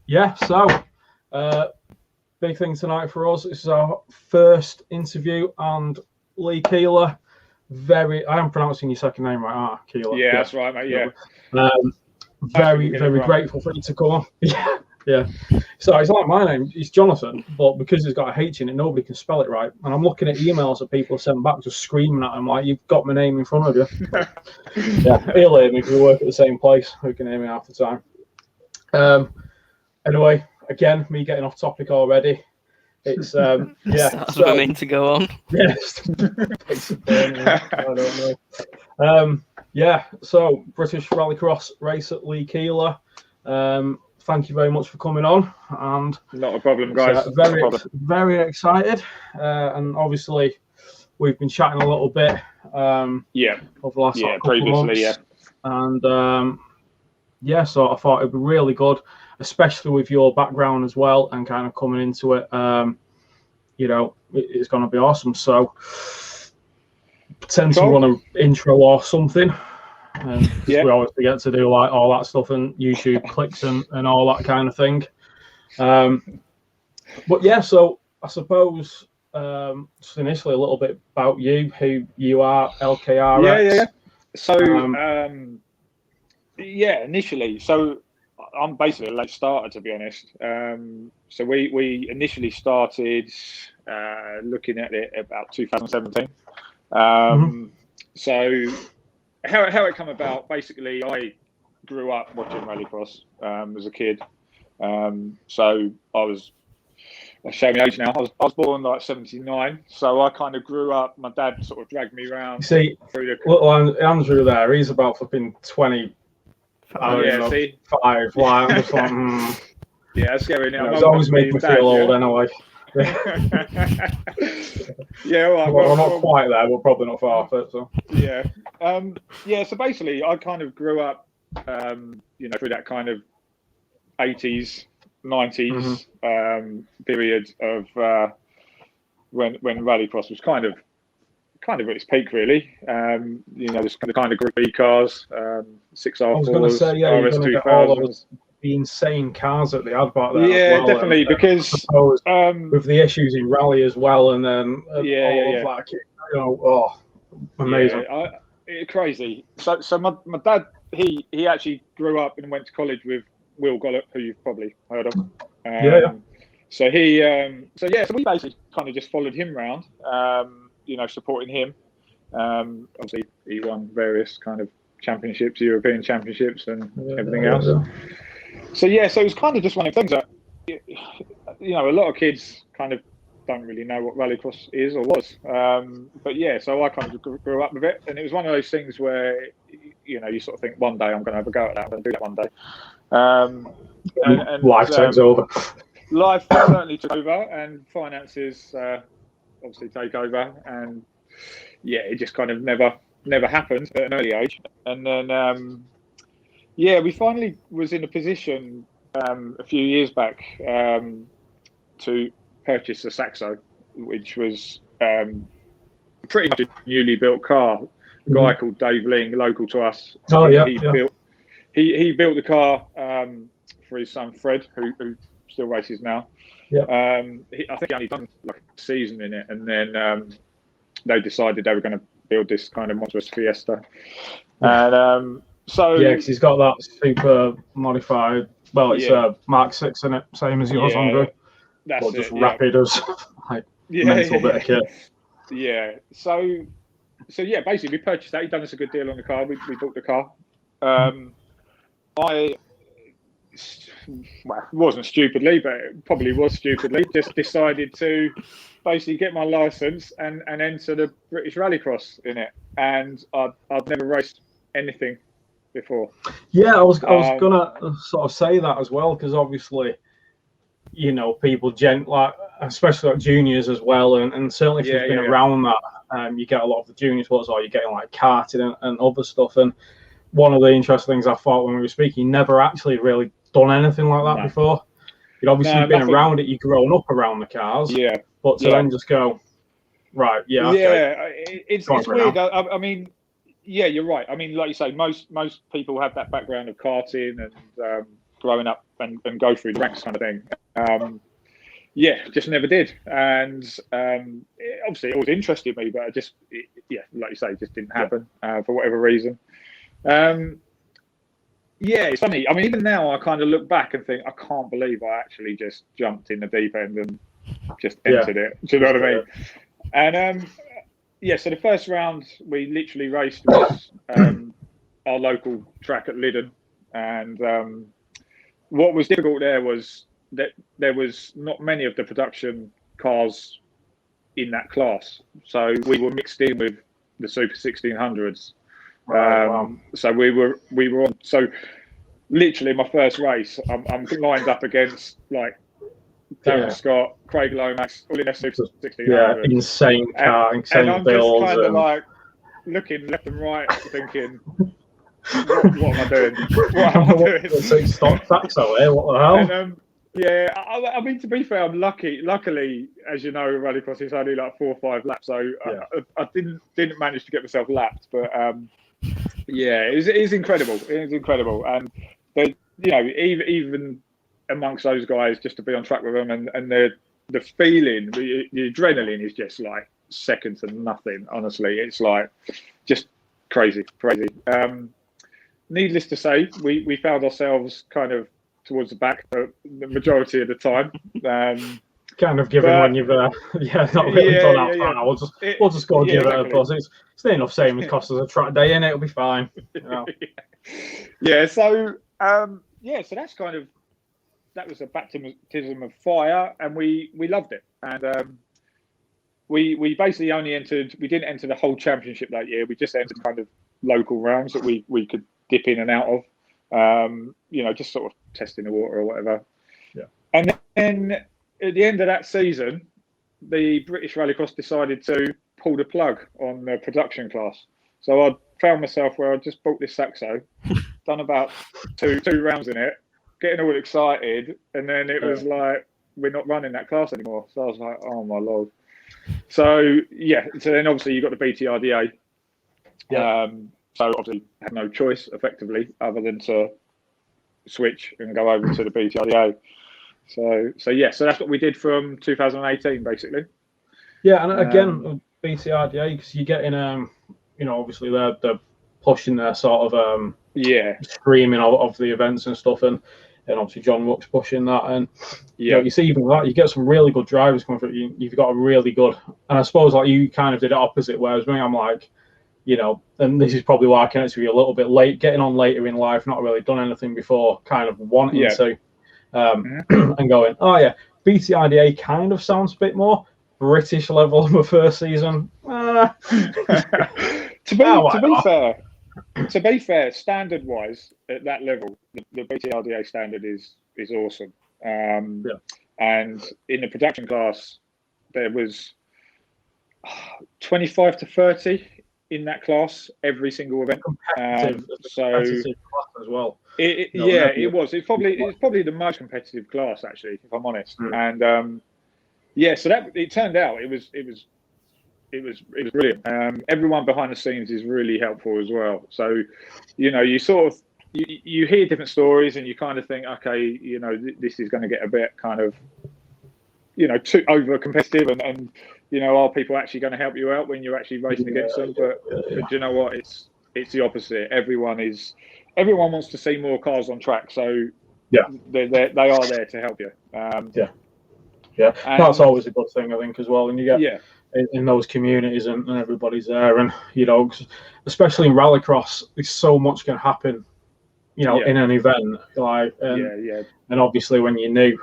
Yeah, so big thing tonight for us. This is our first interview, and Lee Keeler. I am pronouncing your second name right, Keeler. Yeah, that's right, mate. Yeah. Very grateful for you to come on. Yeah. So it's like my name. It's Jonathan, but because it's got a H in it, nobody can spell it right. And I'm looking at emails that people send back, just screaming at them like, "You've got my name in front of you." Yeah, he'll hear me because we work at the same place. Who can hear me half the time. Anyway, again, me getting off topic already. It's That's what I mean to go on. Yes. I don't know. Yeah, so British Rallycross race at Lee Keeler. Thank you very much for coming on, and not a problem, guys. Very excited, and obviously we've been chatting a little bit. Over the last couple of months, and so I thought it'd be really good, especially with your background as well, and kind of coming into it. It's going to be awesome. So, potentially run an intro or something. We always forget to do like all that stuff and YouTube clicks and all that kind of thing. But yeah, so I suppose just initially a little bit about you, who you are, LKRX. Yeah. So initially, so I'm basically a late starter, to be honest. So we initially started looking at it about 2017. So how it come about, basically, I grew up watching Rallycross as a kid. So I'll show me age now. I was born like 79, so I kind of grew up. My dad sort of dragged me around. See, little Andrew there, he's about fucking 20. See? 5. Like, I'm just like, Yeah, that's scary now. It's always making me feel old anyway. Well, I'm not quite there, but probably not far off it. So so basically, I kind of grew up, through that kind of 80s, 90s period of when Rallycross was kind of at its peak, really. There's the kind of Group B cars, 6R4s, I was going to say, RS2000s. The insane cars that they had back then. Yeah, well, definitely, because with the issues in rally as well, and then amazing. Crazy. So my dad, he actually grew up and went to college with Will Gollop, who you've probably heard of. So we basically kind of just followed him around, supporting him. Obviously, he won various kind of championships, European championships, and everything else. So it was kind of just one of the things that, a lot of kids kind of don't really know what Rallycross is or was. So I kind of grew up with it, and it was one of those things where, you sort of think, one day I'm going to have a go at that, I'm going to do that one day. And life takes over. Life certainly took over, and finances obviously take over, and it just kind of never happened at an early age. And then we finally was in a position a few years back to purchase a saxo, which was pretty much a newly built car. A guy called Dave Ling, local to us. He built the car for his son Fred, who still races now. I think he only done like a season in it, and then they decided they were going to build this kind of monstrous Fiesta. And because he's got that super modified. Well, it's a Mark 6 in it, same as yours, Andrew. That's but just rapid as mental bit of kit. So basically we purchased that. He done us a good deal on the car. We bought the car. It wasn't stupidly, but it probably was stupidly, just decided to basically get my license and enter the British Rallycross in it. And I'd never raced anything before. I was gonna sort of say that as well, because obviously, people especially like juniors as well, and certainly if you've been around that, you get a lot of the juniors, or you're getting like karting and other stuff. And one of the interesting things I thought when we were speaking, never actually really done anything like that before. You'd obviously been around it, you've grown up around the cars, but to then just go, Right. Yeah. Okay. It's weird. I mean, yeah, you're right. I mean, like you say, most people have that background of karting and growing up and go through the ranks kind of thing. Yeah, just never did. And obviously, it always interested me, but like you say, it just didn't happen for whatever reason. Yeah, it's funny. I mean, even now, I kind of look back and think, I can't believe I actually just jumped in the deep end and just entered it. Do you know what I mean? And so the first round we literally raced was our local track at Lyddon, and what was difficult there was that there was not many of the production cars in that class, so we were mixed in with the Super 1600s. So we were on. So literally, my first race, I'm lined up against like Darren Scott, Craig Lomax, all in their Super 1600s. Yeah, insane car, insane and I'm builds. just kind of like looking left and right, thinking, what am I doing? What am I doing? Stock saxo, what the hell? And, I mean, to be fair, I'm lucky. Luckily, as you know, Rallycross is only like 4 or 5 laps, so I didn't manage to get myself lapped. But it is incredible. It is incredible, and even amongst those guys, just to be on track with them, and the feeling, the adrenaline is just like second to nothing. Honestly, it's like just crazy. Needless to say, we found ourselves kind of towards the back the majority of the time. Kind of given when you've not really done that far. We'll just go give it a buzz. It's enough savings cost us a track day, and it'll be fine. You know? So that's kind of, that was a baptism of fire, and we loved it. And we basically only entered. We didn't enter the whole championship that year. We just entered kind of local rounds that we could dip in and out of. Just sort of testing the water or whatever. Yeah. And then at the end of that season, the British Rallycross decided to pull the plug on the production class. So I found myself where I just bought this saxo, done about two rounds in it, getting all excited, and then it was like, we're not running that class anymore. So I was like, oh my Lord. So then obviously you got the BTRDA. So obviously had no choice effectively other than to switch and go over to the BTRDA. So that's what we did from 2018 basically. Yeah, and again, BTRDA, because you're getting obviously they're pushing their sort of streaming of the events and stuff, and obviously John Rook's pushing that, and you see even that you get some really good drivers coming through. You've got a really good, and I suppose like you kind of did it opposite, whereas me, I'm like, and this is probably why I connect with you a little bit late, getting on later in life, not really done anything before, kind of wanting to, and going, BTRDA kind of sounds a bit more British level of a first season. To be fair, standard wise at that level, the BTRDA standard is awesome. And in the production class, there was 25 to 30 in that class every single event. Competitive class as well. It was. It's probably the most competitive class actually, if I'm honest. And so that it turned out it was brilliant. Everyone behind the scenes is really helpful as well. So, you sort of you hear different stories and you kind of think, okay, this is going to get a bit kind of, too over competitive, and are people actually going to help you out when you're actually racing against them? But you know what? It's the opposite. Everyone wants to see more cars on track. So they are there to help you. That's always a good thing, I think, as well. And you get in those communities and everybody's there, and especially in Rallycross, there's so much can happen. In an event, and obviously when you're new,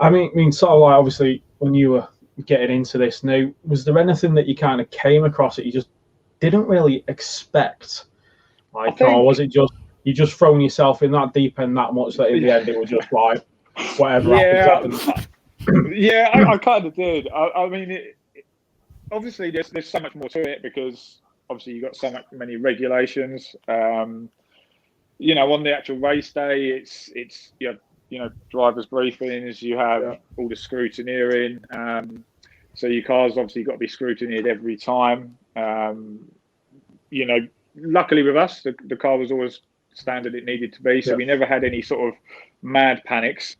I mean, sort of like obviously when you were getting into this new, was there anything that you kind of came across that you just didn't really expect, or was it just you just thrown yourself in that deep end that much that in the end it was just like whatever happens? I kind of did. I mean, obviously there's so much more to it because obviously you've got so many regulations. On the actual race day, it's drivers briefings, you have all the scrutineering, So your car's obviously got to be scrutinized every time. You know, luckily with us, the car was always standard it needed to be. So we never had any sort of mad panics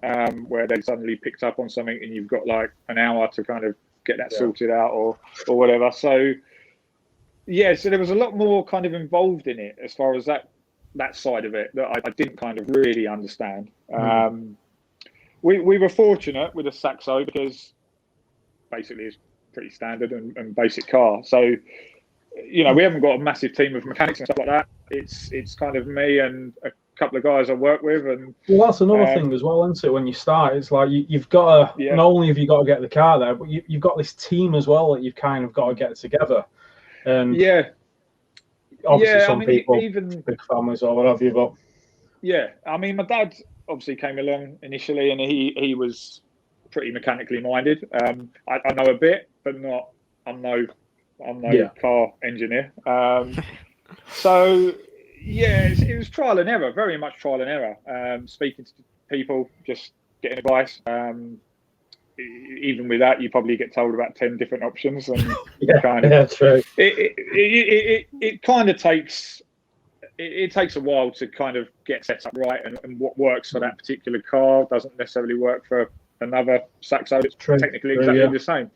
where they suddenly picked up on something and you've got like an hour to kind of get that sorted out or whatever. So yeah, so there was a lot more kind of involved in it as far as that side of it that I didn't kind of really understand. We were fortunate with a saxo because basically it's pretty standard and basic car. So, you know, we haven't got a massive team of mechanics and stuff like that. It's kind of me and a couple of guys I work with. And well, that's another thing as well, isn't it? When you start, it's like you've got to, not only have you got to get the car there, but you've got this team as well that you've kind of got to get together. And obviously some people, even big families or what have you, but I mean, my dad obviously came along initially and he was pretty mechanically minded. I know a bit, but I'm no car engineer. So it was trial and error, very much trial and error. Speaking to people, just getting advice. Even with that, you probably get told about 10 different options, and true. It kind of takes a while to kind of get set up right, and what works for that particular car doesn't necessarily work for another saxo. It's technically exactly the same.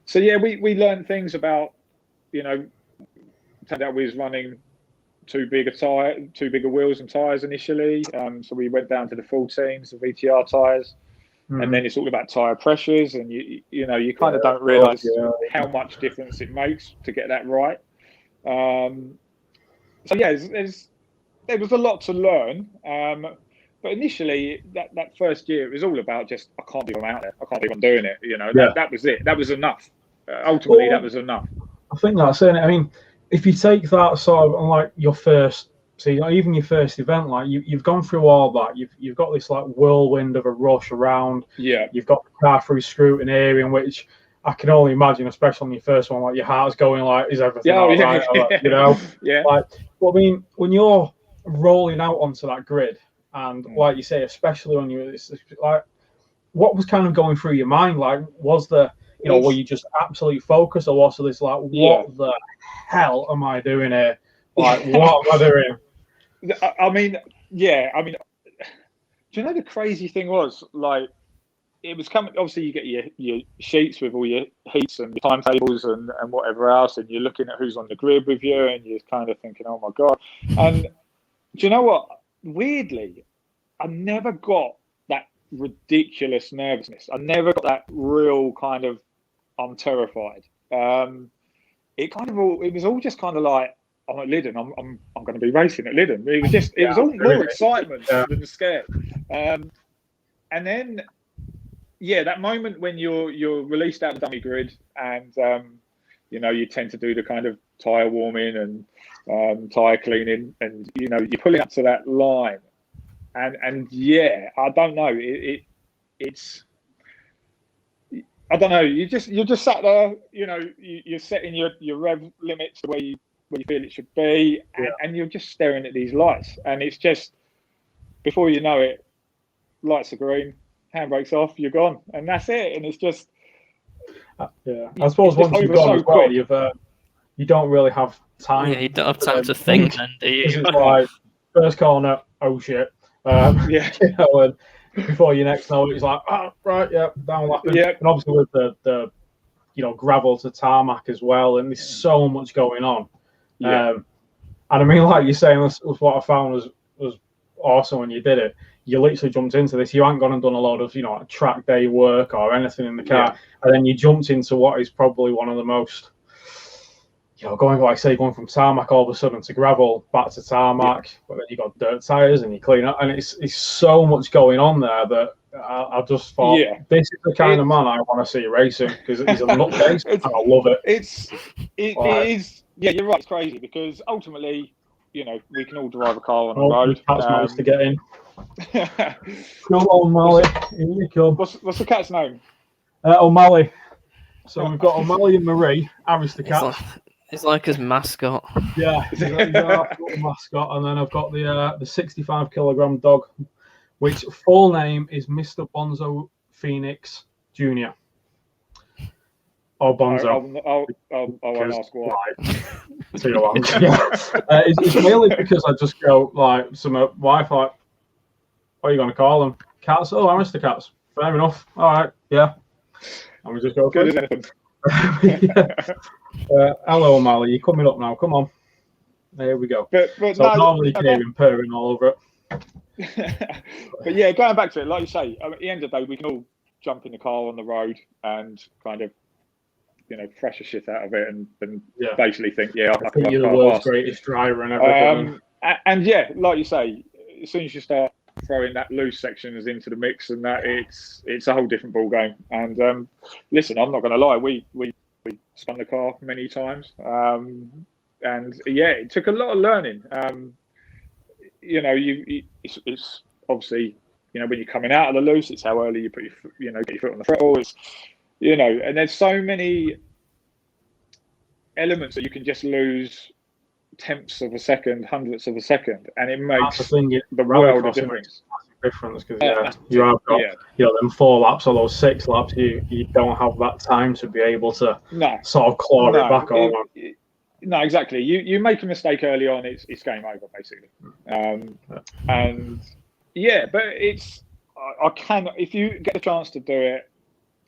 So we learned things about, you know, turned out we was running too big a wheels and tyres initially. So we went down to the 14s, the VTR tyres, and then it's all about tyre pressures, and you know you kind of don't realise how much difference it makes to get that right. So there was a lot to learn. But initially, that first year, it was all about just, I can't believe I'm out there. I can't believe I'm doing it. You know, that was it. That was enough. Ultimately, that was enough. I think that's it. I mean, if you take that sort of like your first, even your first event, like you've gone through all that. You've got this like whirlwind of a rush around. You've got the car through scrutiny, in which I can only imagine, especially on your first one, like your heart's going like, is everything all right? Like, you know, like. Well, I mean, when you're rolling out onto that grid. And like you say, especially when you like, what was kind of going through your mind? Like, was the, you know, were you just absolutely focused, or was this like, what the hell am I doing here? Like, what am I doing? I mean, do you know the crazy thing was, like, it was coming. Obviously, you get your sheets with all your heats and your timetables and whatever else, and you're looking at who's on the grid with you, and you're kind of thinking, oh my god. And do you know what? Weirdly, I never got that ridiculous nervousness. I never got that real kind of, I'm terrified. It was all just kind of like, I'm at Lyddon. I'm going to be racing at Lyddon. It was just, it was all more excitement than scared. And then, that moment when you're released out of the dummy grid, and you know, you tend to do the kind of tyre warming and tyre cleaning, and you know, you're pulling up to that line, and I don't know, it's I don't know, you're just sat there, you know, you're setting your rev limits the way you feel it should be, and you're just staring at these lights, and it's just, before you know it, lights are green, handbrake's off, you're gone, and that's it. And it's just I suppose once you've gone as well, you don't really have time. You don't have time to think, then, do you? It's like first corner, oh shit, you know, and before you next know it, it's like, oh right, down lapping. And obviously with the you know, gravel to tarmac as well, and there's so much going on. And I mean, like you're saying, was what I found was awesome when you did it. You literally jumped into this. You hadn't gone and done a lot of, you know, track day work or anything in the car, and then you jumped into what is probably one of the most, you know, going from tarmac all of a sudden to gravel, back to tarmac, but then you got dirt tires and you clean up, and it's so much going on there that I just thought, this is the kind of man I want to see racing, because he's a nutcase and I love it. It is. Yeah, you're right. It's crazy because ultimately, you know, we can all drive a car on the road. Cat's managed to get in. Come on, Molly. Here you come. What's the cat's name? O'Malley. So we've got O'Malley and Marie, Aristocats. It's like his mascot. Yeah, he's our mascot, and then I've got the 65 kilogram dog, which full name is Mr. Bonzo Phoenix junior or Bonzo? I won't ask why. Too long. It's mainly because I just go like some wife like, what are you going to call them? Cats? Oh, Mr. Cats. Fair enough. All right, yeah. And we just go. Good as anything. Hello, Mally. You're coming up now. Come on. There we go. But so no, normally caving, purring all over it. But yeah, going back to it, like you say, at the end of the day, we can all jump in the car on the road and kind of, thrash the shit out of it and basically think, I think you're the world's greatest driver and everything. And yeah, like you say, as soon as you start throwing that loose sections into the mix and that, it's a whole different ball game. And listen, I'm not going to lie, we spun the car many times, and it took a lot of learning. It's obviously, when you're coming out of the loose, it's how early you put your get your foot on the throttle. It's and there's so many elements that you can just lose tenths of a second, hundredths of a second, and it makes the world of difference. Because you have got them 4 laps or those 6 laps, you don't have that time to be able to sort of claw it back on. No, exactly. You make a mistake early on, it's game over basically. And but it's I can, if you get a chance to do it.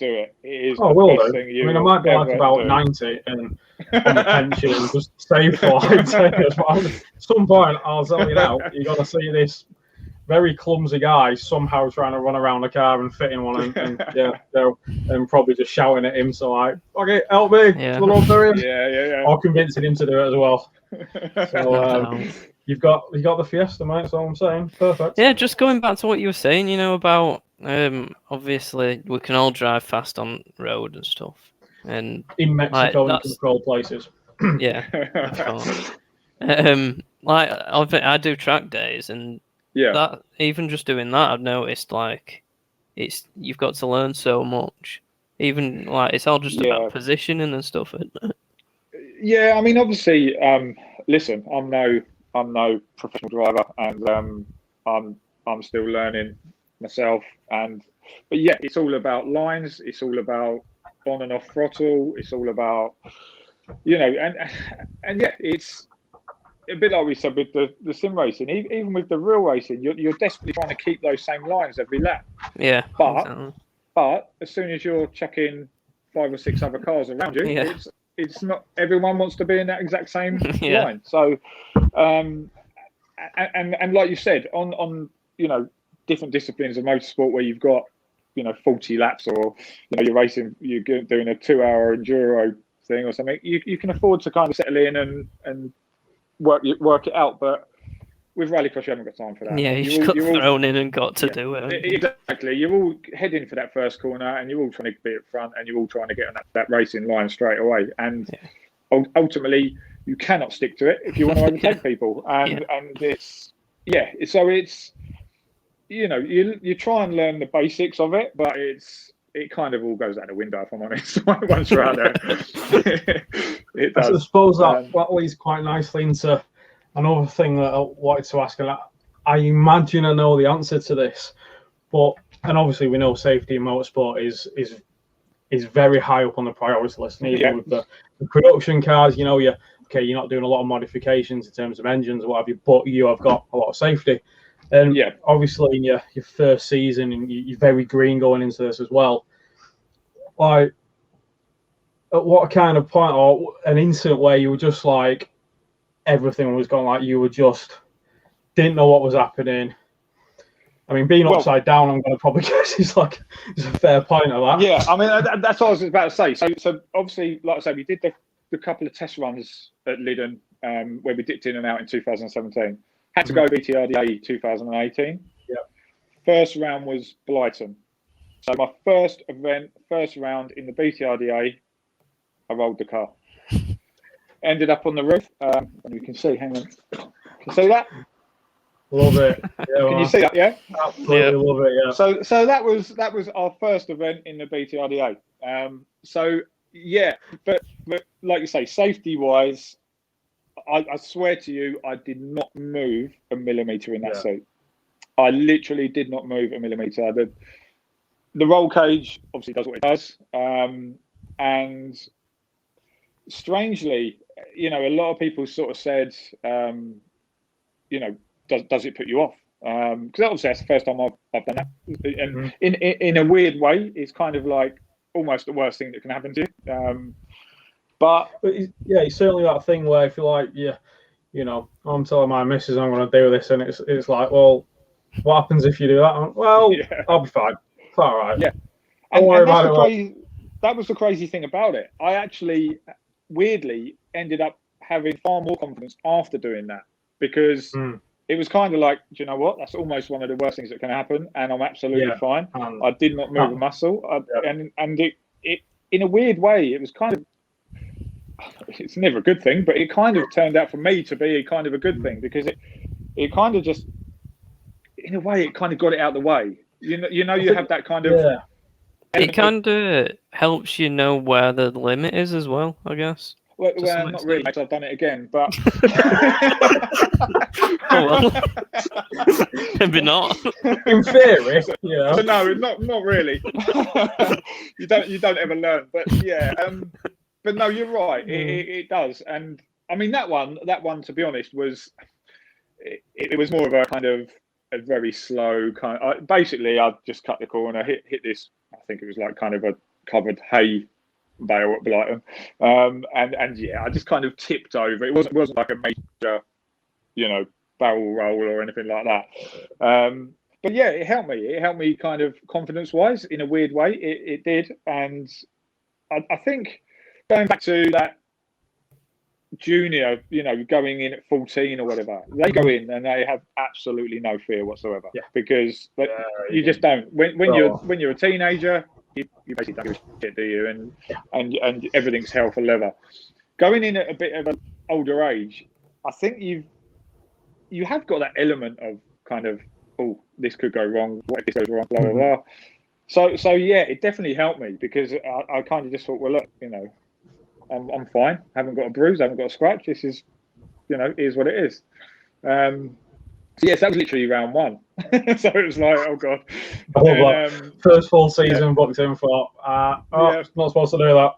It is the best thing you. I might be like about 90 and on the pension and just save for like 10 years. But at some point, I'll tell you now, you're gonna see this very clumsy guy somehow trying to run around the car and fit in one, and probably just shouting at him. So like, okay, help me, or convincing him to do it as well. So you've got the Fiesta, mate. That's all I'm saying. Perfect. Yeah, just going back to what you were saying, about obviously we can all drive fast on road and stuff, and in Mexico and control places. Yeah, of course. I do track days, and that even just doing that, I've noticed you've got to learn so much. Even it's all just about positioning and stuff, isn't it? Yeah, I mean, obviously, listen, I'm no professional driver, and I'm still learning myself. But it's all about lines. It's all about on and off throttle. It's all about it's a bit like we said with the sim racing. Even with the real racing, you're desperately trying to keep those same lines every lap. Yeah. But as soon as you're chucking 5 or 6 other cars around you, it's not everyone wants to be in that exact same line. So, and like you said, on different disciplines of motorsport where you've got 40 laps, or you're racing, you're doing a 2-hour enduro thing or something, you can afford to kind of settle in and work it out. But with Rallycross, you haven't got time for that. Yeah, you've got thrown in and got to do it. Exactly. You're all heading for that first corner, and you're all trying to be at front, and you're all trying to get on that racing line straight away. And ultimately, you cannot stick to it if you want to overtake people. And it's so it's you try and learn the basics of it, but it kind of all goes out the window, if I'm honest. Once you're out there, it does. I suppose that leads quite nicely into another thing that I wanted to ask, and I imagine I know the answer to this, and obviously we know safety in motorsport is very high up on the priority list. And even with the production cars, you're not doing a lot of modifications in terms of engines or what have you, but you have got a lot of safety. And obviously in your first season, and you're very green going into this as well. Like, at what kind of point, or an incident where you were just like, everything was going like you were just didn't know what was happening? I mean, being upside down, I'm going to probably guess is a fair point of that. Yeah, I mean, that's what I was about to say. So obviously, like I said, we did the couple of test runs at Lyddon where we dipped in and out in 2017. Had to go BTRDA 2018. Yeah. First round was Blyton. So my first round in the BTRDA, I rolled the car. Ended up on the roof. And you can see, hang on. Can you see that? Love it. Yeah, can you see that? Yeah. Absolutely love it. Yeah. So that was our first event in the BTRDA. But like you say, safety wise, I swear to you, I did not move a millimetre in that seat. I literally did not move a millimetre. the roll cage obviously does what it does, and strangely, a lot of people sort of said, does it put you off? Because obviously that's the first time I've done that, and in a weird way, it's kind of like almost the worst thing that can happen to you. But yeah, it's certainly that thing where if you're like, I'm telling my missus I'm going to do this, and it's like, well, what happens if you do that? Well, I'll be fine. It's all right. Yeah, Don't worry about it. That was the crazy thing about it. I actually, weirdly, ended up having far more confidence after doing that, because it was kind of like, do you know what? That's almost one of the worst things that can happen, and I'm absolutely fine. I did not move a muscle, and it in a weird way, it was kind of. It's never a good thing, but it kind of turned out for me to be kind of a good thing, because it kind of just, in a way, it kind of got it out of the way. You have that kind of. Yeah. It kind of helps you know where the limit is as well, I guess. Well, not really, because I've done it again, but. Oh, well. Maybe not. In theory, So no, not really. You don't ever learn, but yeah. But no, you're right. It does, and I mean that one, to be honest, was it was more of a kind of a very slow kind. Basically, I just cut the corner, hit this. I think it was like kind of a covered hay bale at Blighton, and yeah, I just kind of tipped over. It wasn't like a major, barrel roll or anything like that. But yeah, it helped me. It helped me kind of confidence-wise in a weird way. It did, and I think. Going back to that junior, going in at 14 or whatever, they go in and they have absolutely no fear whatsoever, because you just don't. When you're a teenager, you basically don't give a shit, do you? And everything's hell for leather. Going in at a bit of an older age, I think you have got that element of kind of, oh, this could go wrong. What if this goes wrong? Blah blah blah. So yeah, it definitely helped me, because I kind of just thought, well, look, I'm fine. Haven't got a bruise. Haven't got a scratch. This is, is what it is. So yes, that was literally round one. So it was like, oh god. First full season booked in for. Not supposed to do that.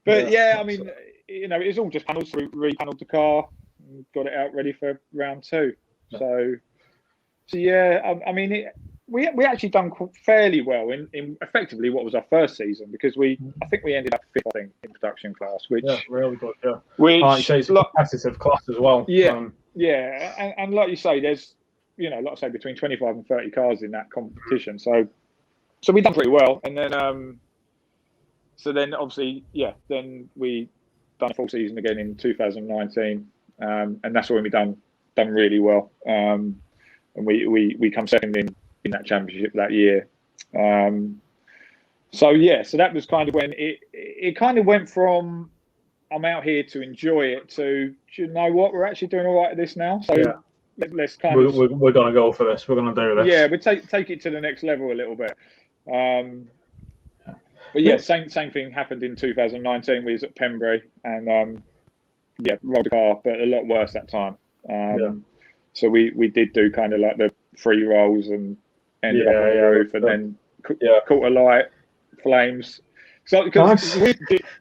But yeah, I mean, it was all just panels. So we repaneled the car, and got it out ready for round two. So yeah, I mean. We actually done fairly well in effectively what was our first season, because I think we ended up fifth, in production class, which really good. Yeah, which like you say, it's a competitive class as well. Yeah, and like you say, there's like I say, between 25 and 30 cars in that competition. So we done pretty well, and then so then obviously then we done a full season again in 2019, and that's when we done really well, and we come second in that championship that year. So that was kind of when it kind of went from I'm out here to enjoy it to, do you know what, we're actually doing all right at this now. So let's kind of we're gonna go for this. We're gonna do this. Yeah, we take it to the next level a little bit. But yeah, same thing happened in 2019. We was at Pembrey and rolled the car, but a lot worse that time. So we did do kind of like the free rolls and ended up on the roof, and then caught a light, flames. So because do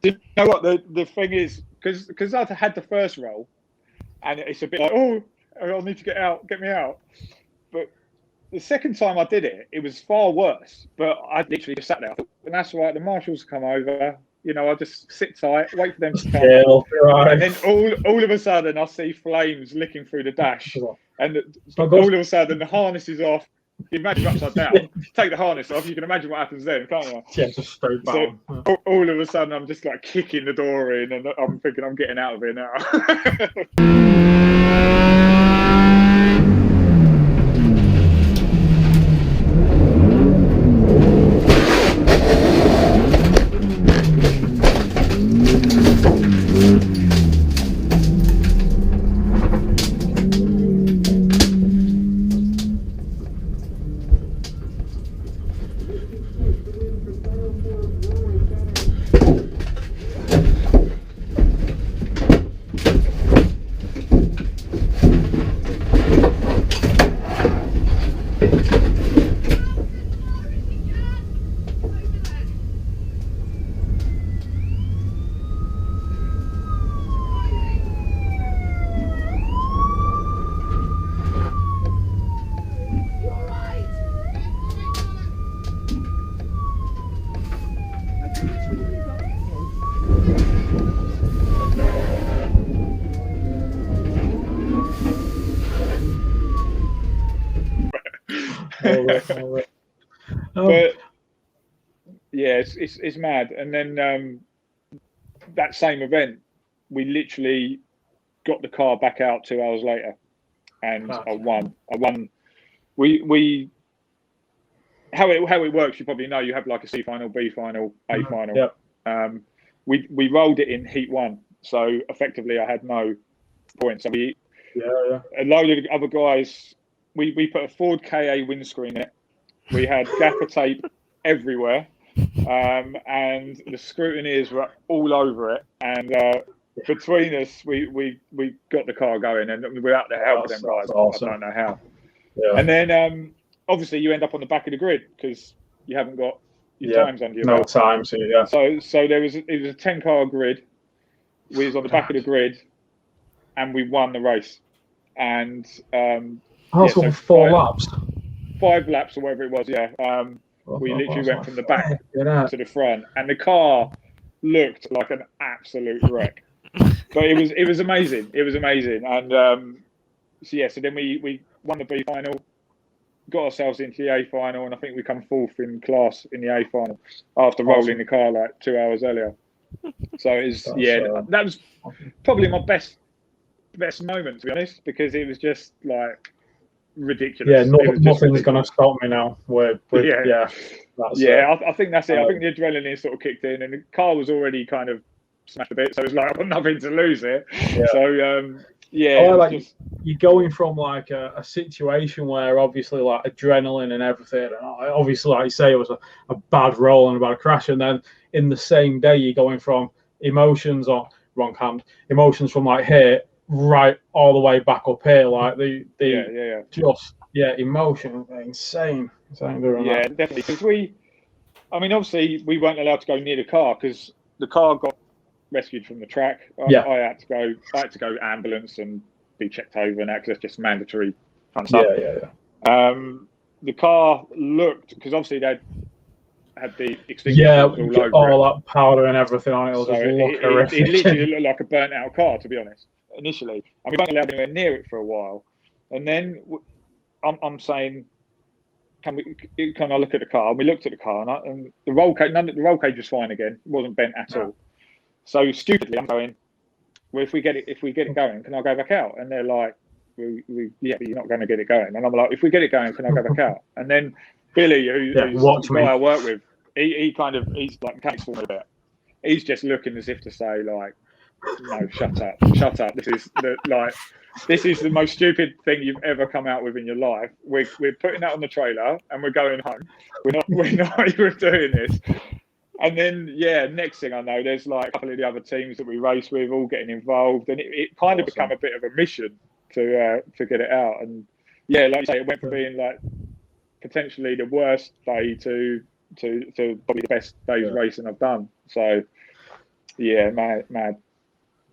you know what the thing is? Because I had the first roll, and it's a bit like, oh, I need to get me out. But the second time I did it, it was far worse. But I literally just sat there, and that's right. The marshals come over. I just sit tight, wait for them to come, and then all of a sudden I see flames licking through the dash, and all of a sudden the harness is off. You imagine you're upside down. Take the harness off. You can imagine what happens then, can't you? Yeah, just straight down. So all of a sudden, I'm just like kicking the door in, and I'm thinking I'm getting out of here now. But yeah, it's mad. And then that same event, we literally got the car back out 2 hours later, and I won. We how it works, you probably know. You have like a C final, B final, A final. Yep. We rolled it in heat 1, so effectively I had no points. So a load of other guys. We put a Ford KA windscreen in it. We had gaffer tape everywhere, and the scrutineers were all over it. And between us, we got the car going, and we were out to help them guys. Awesome. I don't know how. Yeah. And then obviously you end up on the back of the grid because you haven't got your times under your belt. No time, so yeah. So it was a 10-car grid. We was on the back of the grid, and we won the race. And so 4 laps. 5 laps or whatever it was, yeah. We literally went from the back to the front, and the car looked like an absolute wreck. But it was amazing. It was amazing. And so then we won the B final, got ourselves into the A final, and I think we come 4th in class in the A final after rolling the car like 2 hours earlier. So that was probably my best moment, to be honest, because it was just like ridiculous. Yeah, nothing's going to stop me now. I think that's it. I think the adrenaline sort of kicked in, and the car was already kind of smashed a bit, so it was like I've got nothing to lose here. Yeah. So you're going from like a situation where obviously like adrenaline and everything, and obviously like you say, it was a bad roll and a bad crash, and then in the same day you're going from emotions from like here right all the way back up here, like the emotion, insane. Definitely, because obviously we weren't allowed to go near the car because the car got rescued from the track. I had to go ambulance and be checked over and that, because it's just mandatory kind of stuff. The car looked, because obviously they had the extinguishers all over that powder and everything on it. It literally looked like a burnt out car, to be honest, initially. And we weren't allowed anywhere near it for a while. And then I'm saying, can I look at the car? And we looked at the car, and the roll cage was fine again. It wasn't bent at all. So stupidly, I'm going, well, if we get it going, can I go back out? And they're like, but you're not going to get it going. And I'm like, if we get it going, can I go back out? And then Billy, who's the guy I work with, he's like mechanics for me a bit. He's just looking as if to say like, no, shut up. This is the most stupid thing you've ever come out with in your life. We're putting that on the trailer and we're going home. We're not even doing this. And then next thing I know, there's like a couple of the other teams that we race with all getting involved, and it kind of become a bit of a mission to get it out. And like you say, it went from being like potentially the worst day to probably the best day's racing I've done. So mad.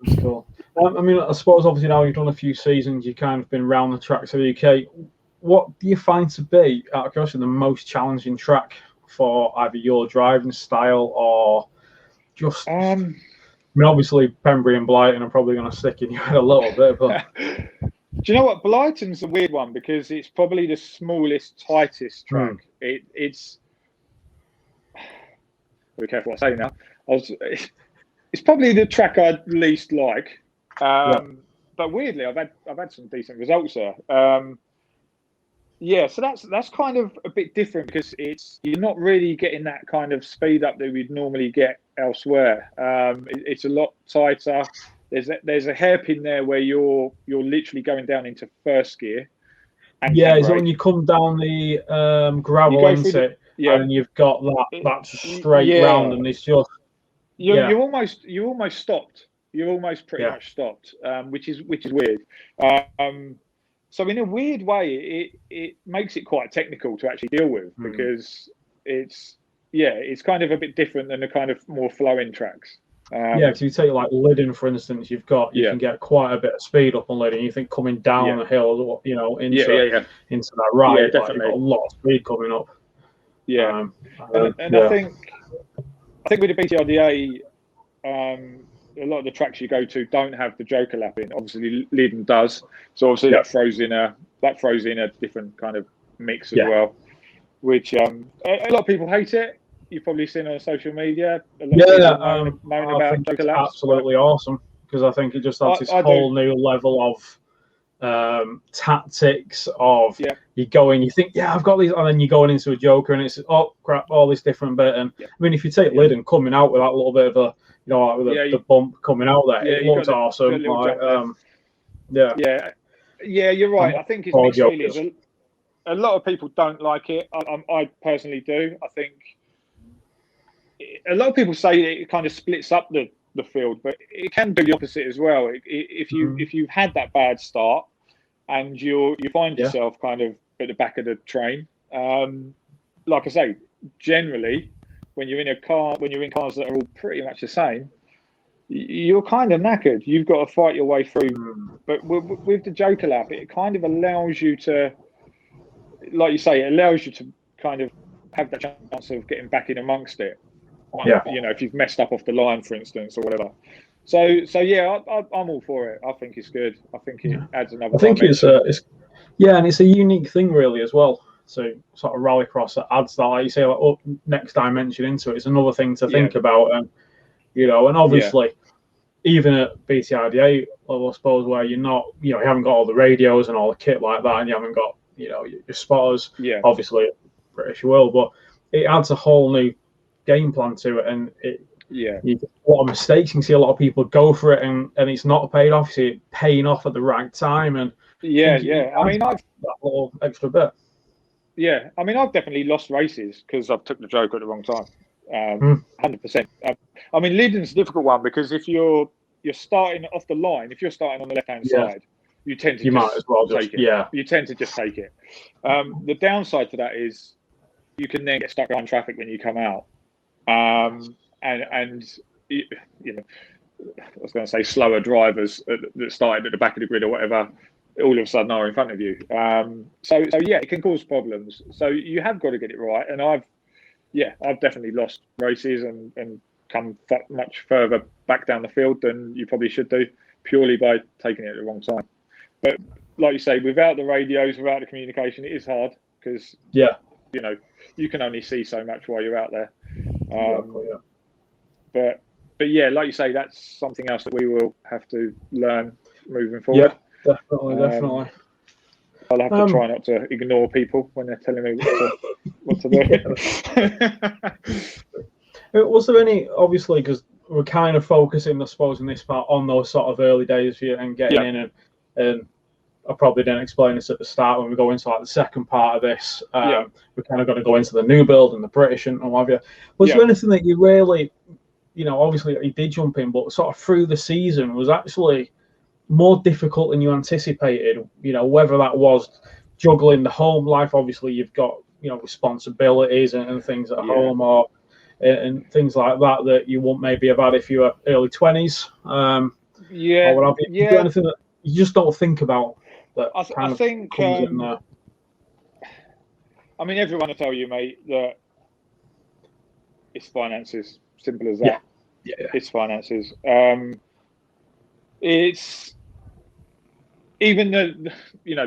That's cool. I suppose obviously now you've done a few seasons, you've kind of been around the tracks of the UK. What do you find to be, out of curiosity, the most challenging track for either your driving style or just? Obviously Pembrey and Blyton are probably going to stick in your head a little bit, but. Do you know what? Blyton's a weird one because it's probably the smallest, tightest track. It's. Be careful what I say now. It's probably the track I least like, but weirdly, I've had some decent results there. So that's kind of a bit different because you're not really getting that kind of speed up that we'd normally get elsewhere. It's a lot tighter. There's a hairpin there where you're literally going down into first gear. It's when you come down the gravel exit, and you've got that straight round, and it's just. You're almost stopped. You're almost pretty much stopped, which is weird. So in a weird way, it makes it quite technical to actually deal with because it's kind of a bit different than the kind of more flowing tracks. Because you take like Lyddon, for instance, you can get quite a bit of speed up on Lyddon. You think coming down the hill, into that ride, definitely you've got a lot of speed coming up. I think think with the BTRDA, a lot of the tracks you go to don't have the joker lap in. Obviously, Leiden does, so obviously that throws in a different kind of mix as well. Which a lot of people hate it. You've probably seen on social media. A lot of people moan about I think joker it's laps. Absolutely awesome, because I think it just adds this whole new level of tactics of you go in, you think, I've got these, and then you're going into a joker and it's crap, all this different bit. And I mean, if you take Leiden coming out with that little bit of a, like with the bump coming out there, it looks awesome. You're right. I think it's mixed feelings. A lot of people don't like it. I personally do. I think a lot of people say it kind of splits up the field, but it can do the opposite as well. If you've had that bad start and you find yourself kind of at the back of the train, like I say, generally when you're in cars that are all pretty much the same, you're kind of knackered. You've got to fight your way through. But with the joker lap, it kind of allows you to, like you say, it allows you to kind of have that chance of getting back in amongst it. If you've messed up off the line, for instance, or whatever. So yeah, I'm all for it. I think it's good. I think it adds another. I think it's and it's a unique thing really as well. So sort of rallycross that adds that, like you say, like next dimension into it. It's another thing to think about, and and obviously even at BTRDA level, I suppose, where you're not, you haven't got all the radios and all the kit like that, and you haven't got, your spotters. Obviously, British will, but it adds a whole new game plan to it, and you get a lot of mistakes. You can see a lot of people go for it, and it's not paid off. You see it paying off at the right time, and I mean, I've that little extra bit. I mean, I've definitely lost races because I've took the joker at the wrong time. 100%. I mean, Leiden's a difficult one because if you're starting off the line, if you're starting on the left-hand side, you tend to might as well take it. You tend to just take it. The downside to that is you can then get stuck behind traffic when you come out. And I was going to say slower drivers that started at the back of the grid or whatever, all of a sudden are in front of you. So it can cause problems. So you have got to get it right. And I've definitely lost races and come much further back down the field than you probably should do, purely by taking it at the wrong time. But like you say, without the radios, without the communication, it is hard because you can only see so much while you're out there. But yeah, like you say, that's something else that we will have to learn moving forward. Yeah, definitely. I'll have to try not to ignore people when they're telling me what to do. Was there any, obviously, because we're kind of focusing, I suppose, in this part on those sort of early days for you and getting in, and I probably didn't explain this at the start when we go into like the second part of this. We're kind of going to go into the new build and the British and what have you. Was there anything that you really, obviously you did jump in, but sort of through the season was actually more difficult than you anticipated? Whether that was juggling the home life, obviously you've got responsibilities and things at home, or and things like that you wouldn't maybe have had if you were early 20s. Or what have you. Is there anything that you just don't think about? I think I mean, everyone will tell you, mate, that it's finances. Simple as that. It's finances. It's even the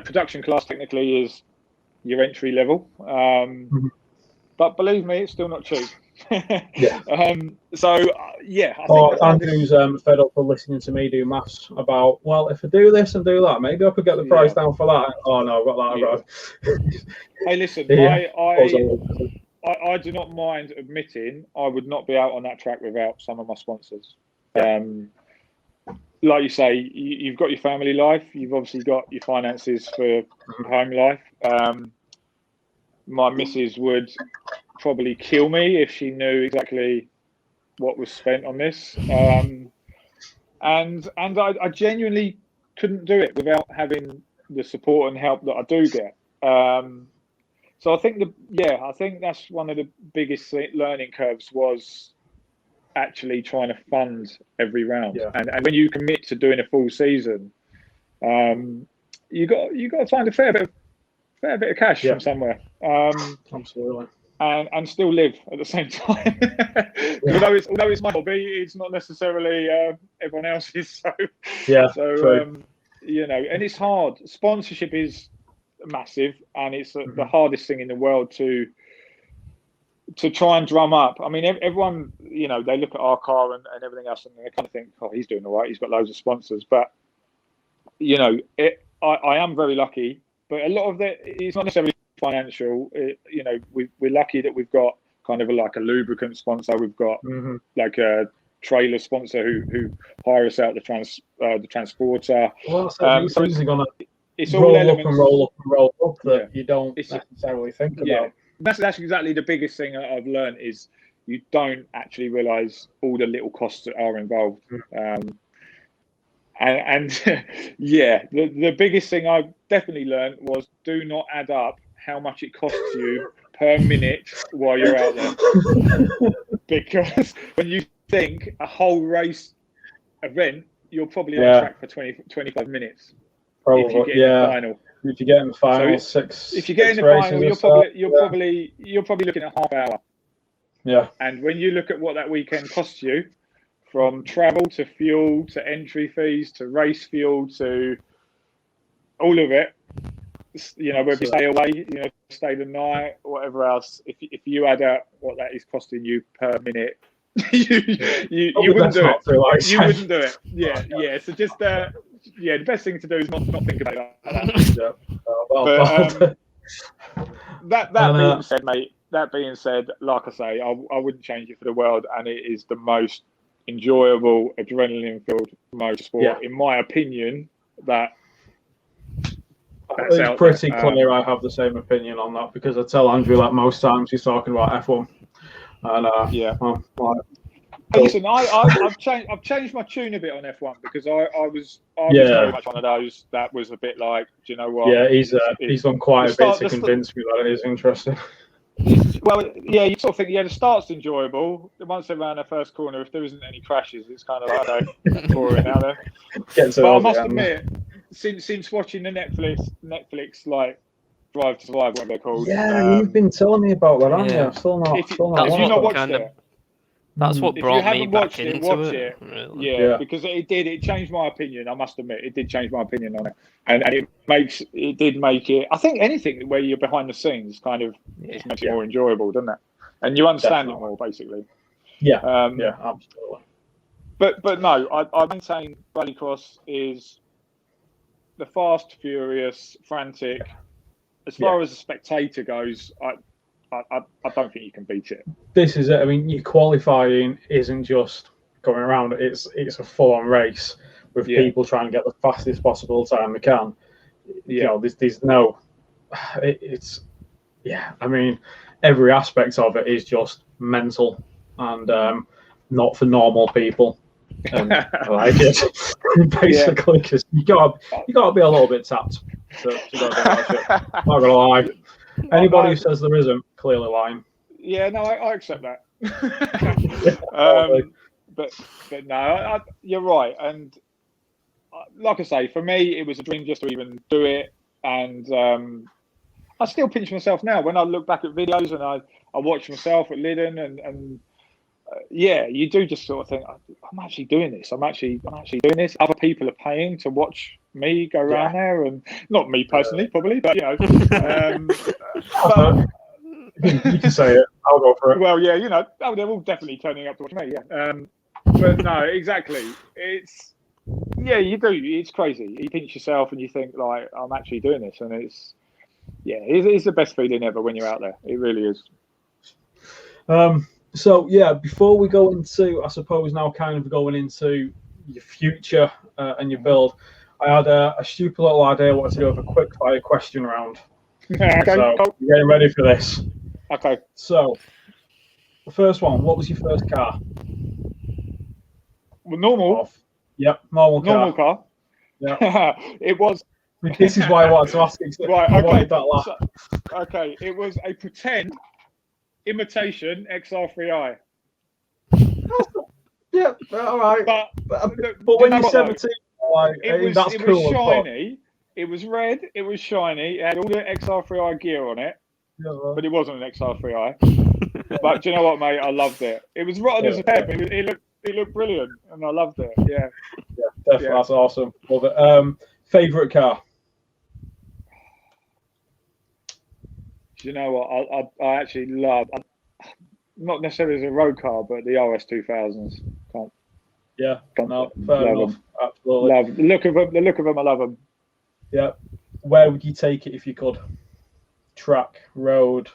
production class technically is your entry level, but believe me, it's still not cheap. Andrew's fed up for listening to me do maths about, well, if I do this and do that, maybe I could get the price down for that. Oh no, I've got that. Hey, listen, I do not mind admitting I would not be out on that track without some of my sponsors. Like you say, you've got your family life, you've obviously got your finances for home life. My missus would probably kill me if she knew exactly what was spent on this. And I genuinely couldn't do it without having the support and help that I do get. So I think that's one of the biggest learning curves was actually trying to fund every round. And when you commit to doing a full season, you got to find a fair bit of cash from somewhere. Absolutely. and still live at the same time. although it's my hobby, it's not necessarily everyone else's. So you know, and it's hard. Sponsorship is massive, and it's the hardest thing in the world to try and drum up. I mean, everyone, you know, they look at our car and everything else, and they kind of think, oh, he's doing all right. He's got loads of sponsors, but you know, I am very lucky. But a lot of it's not necessarily financial. You know, we're lucky that we've got kind of like a lubricant sponsor. We've got like a trailer sponsor who hire us out the transporter. Well, these things are gonna it's roll all up and roll up that you don't necessarily think about. That's exactly the biggest thing I've learned is you don't actually realise all the little costs that are involved. And yeah, the biggest thing I definitely learned was do not add up how much it costs you per minute while you're out there. Because when you think a whole race event, you're probably on track for 25 minutes. Probably, if you get in the final. If you get in the final, so if you get in the final, you're probably looking at half hour. Yeah. And when you look at what that weekend costs you, from travel to fuel to entry fees to race fuel to all of it, you know, whether you stay away, you know, stay the night, whatever else, if you add out what that is costing you per minute, you wouldn't do it. You wouldn't do it. Yeah. So just the best thing to do is not think about that. But that being said, mate. That being said, like I say, I wouldn't change it for the world, and it is the most enjoyable adrenaline-filled motorsport, in my opinion. It's pretty clear. I have the same opinion on that because I tell Andrew that most times he's talking about F1, and listen, I've changed my tune a bit on F1 because I was very much one of those that was a bit like, do you know what? Yeah, he's done quite a bit to convince me that it is interesting. Well, yeah, you sort of think, the start's enjoyable. Once they're around the first corner, if there isn't any crashes, it's kind of like, okay, boring now then. But I must admit, since watching the Netflix like Drive to Survive, whatever they're called. Yeah, you've been telling me about that, haven't you? I've still not. Have you not watched it? That's what brought me back into watch it. Really. Yeah, because it changed my opinion. I must admit, it did change my opinion on it, and it did make it. I think anything where you're behind the scenes kind of makes it more enjoyable, doesn't it? And you understand it more, basically. Yeah, absolutely. But no, I maintain Rallycross is the fast, furious, frantic. As far as the spectator goes, I don't think you can beat it. This is it. I mean, your qualifying isn't just going around. It's a full-on race with people trying to get the fastest possible time they can. You know, there's no. I mean, every aspect of it is just mental and not for normal people. And I like it basically because you got to be a little bit tapped to go that shit. Not gonna lie. Anybody who says there isn't, clearly lying. Yeah, no, I accept that. But no, you're right. And like I say, for me, it was a dream just to even do it. And I still pinch myself now when I look back at videos and I watch myself at Lyddon and you do just sort of think, I'm actually doing this. I'm actually doing this. Other people are paying to watch me go around there, and not me personally, probably, but you know. You can say it. I'll go for it. Well, yeah, you know, they're all definitely turning up to watch me. Yeah, but no, exactly. It's you do. It's crazy. You pinch yourself and you think like, I'm actually doing this, and it's the best feeling ever when you're out there. It really is. So before we go into, I suppose now kind of going into your future and your build, I had a stupid little idea. I wanted to do a quick fire question round. Okay. So you're getting ready for this. Okay. So the first one, what was your first car? Well, normal. Yep, normal car. Normal car. Yeah. It was. This is why I wanted to ask it. Right. I wanted that laugh. Okay. It was a pretend imitation XR3i. Yeah, all right. But when you're 17, it was cool. Shiny. It was red. It was shiny. It had all the XR3i gear on it. but it wasn't an XR3i. But do you know what, mate? I loved it. It was rotten as a pep. It looked brilliant, and I loved it. Yeah, definitely. Yeah. That's awesome. Love it. Favorite car? Do you know what? I actually love. Not necessarily as a road car, but the RS 2000s. Fair enough. Absolutely. Love the look of them. The look of them, I love them. Yeah. Where would you take it if you could? Track, road.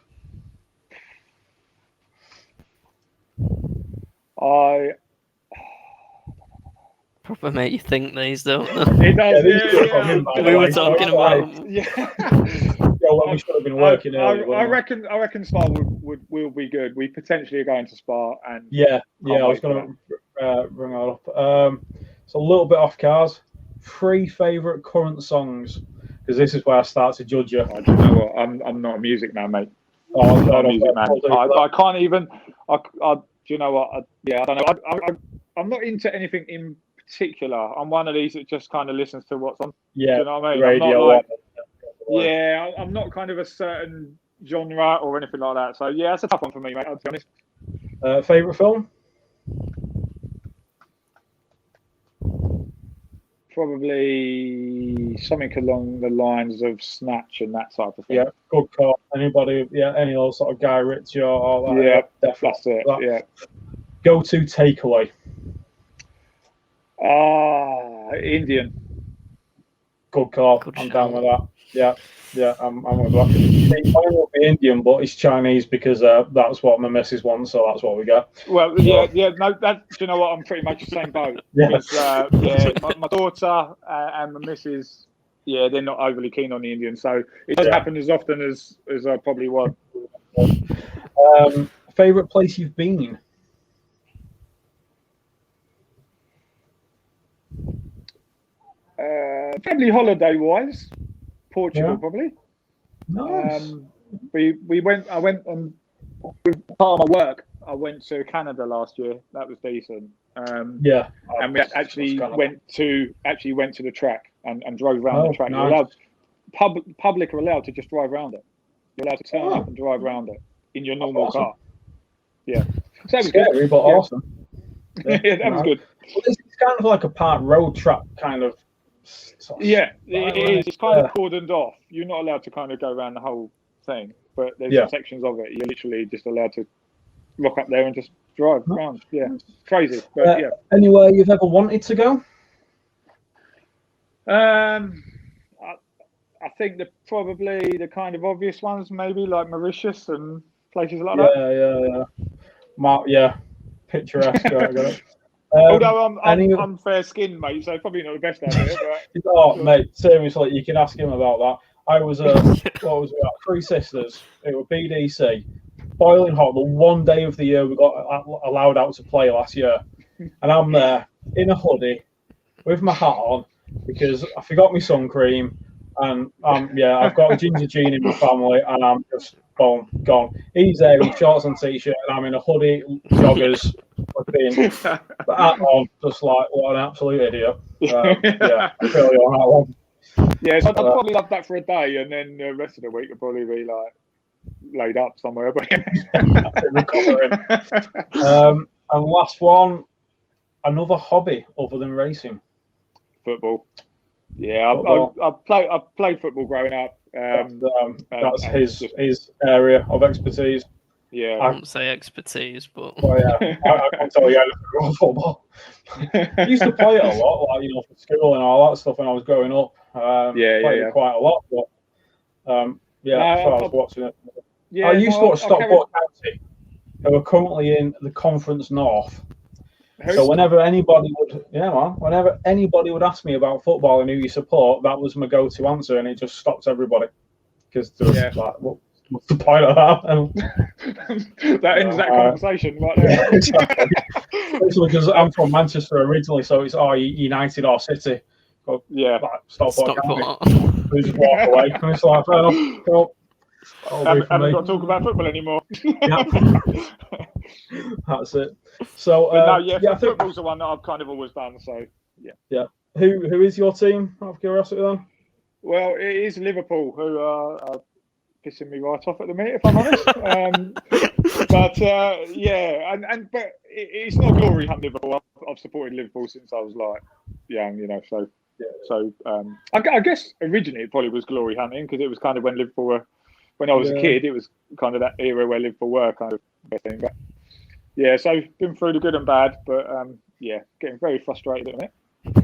Proper make you think these, don't they? It does. We were talking about. When we should have been working earlier. I reckon Spa will be good. We potentially are going to Spa, and I was going to bring that up. So a little bit off cars. 3 favourite current songs, because this is where I start to judge you. Do you know what? I'm not a music man, mate. I'm not a music man. I can't even. Do you know what? I don't know. I'm not into anything in particular. I'm one of these that just kind of listens to what's on. Yeah, do you know what I mean? Radio. I'm not kind of a certain genre or anything like that. So yeah, it's a tough one for me, mate. I'll be honest. Favorite film? Probably something along the lines of Snatch and that type of thing. Yeah, good call. Anybody? Yeah, any old sort of Guy Ritchie or all that? Yeah, definitely. That's it. Yeah. Go-to takeaway? Indian. Good call. I'm down with that. Yeah, I'm with that. It will be Indian, but it's Chinese because that's what my missus wants, so that's what we get. Well, no, do you know what? I'm pretty much the same boat. My daughter and my missus, they're not overly keen on the Indian, so it doesn't happen as often as I probably want. Favorite place you've been? Probably holiday-wise, Portugal probably. Nice. We went. I went on part of my work. I went to Canada last year. That was decent. And we actually went to the track and drove around the track. Nice. You're allowed, public are allowed to just drive around it. You're allowed to turn up and drive around it in your normal car. Yeah, so that was scary, good. But awesome. Yeah, that was good. Well, it's kind of like a part road track kind of. It is. It's kind of cordoned off. You're not allowed to kind of go around the whole thing, but there's sections of it. You're literally just allowed to rock up there and just drive around. Yeah, crazy. But anywhere you've ever wanted to go? I think probably the kind of obvious ones, maybe like Mauritius and places like that. Picturesque. I got it. Although I'm fair skinned, mate, so probably not the best idea. But... mate, seriously, you can ask him about that. I was what was it? 3 sisters. It was BDC, boiling hot. The one day of the year we got allowed out to play last year, and I'm there in a hoodie with my hat on because I forgot my sun cream, and I've got a ginger gene in my family, and I'm just gone. He's there in shorts and t-shirt, and I'm in a hoodie, joggers. Hat on, just like what an absolute idiot. Really on that one. Yeah, so I'd probably love that for a day, and then the rest of the week would probably be like laid up somewhere. But and last one, another hobby other than racing. Football. Yeah, I played football growing up. That's his area of expertise. Yeah, I wouldn't say expertise, but I can't tell you anything about football. I used to play it a lot, like for school and all that stuff when I was growing up. Played it quite a lot, but I was watching it. Yeah, I used to watch Stockport County, who are currently in the Conference North. So whenever anybody would ask me about football and who you support, that was my go-to answer, and it just stopped everybody because there was like, what's the point of that? That ends that conversation right there. Especially because I'm from Manchester originally, so it's United or City. But, Stockport. We just walk away, and it's like, fair enough. Cool. Haven't got to talk about football anymore. That's it. So, football's the one that I've kind of always done. So, yeah. Who is your team? Out of curiosity, then. Well, it is Liverpool, who are pissing me right off at the minute, if I'm honest. But it's not glory hunt Liverpool. I've supported Liverpool since I was like young, you know. So I guess originally it probably was glory hunting because it was kind of when Liverpool were, when I was a kid, it was kind of that era where Liverpool were kind of thing. But yeah, so been through the good and bad, but getting very frustrated at the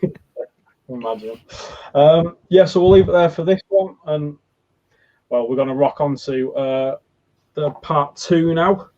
minute. Imagine. So we'll leave it there for this one, and well, we're going to rock on to the part 2 now.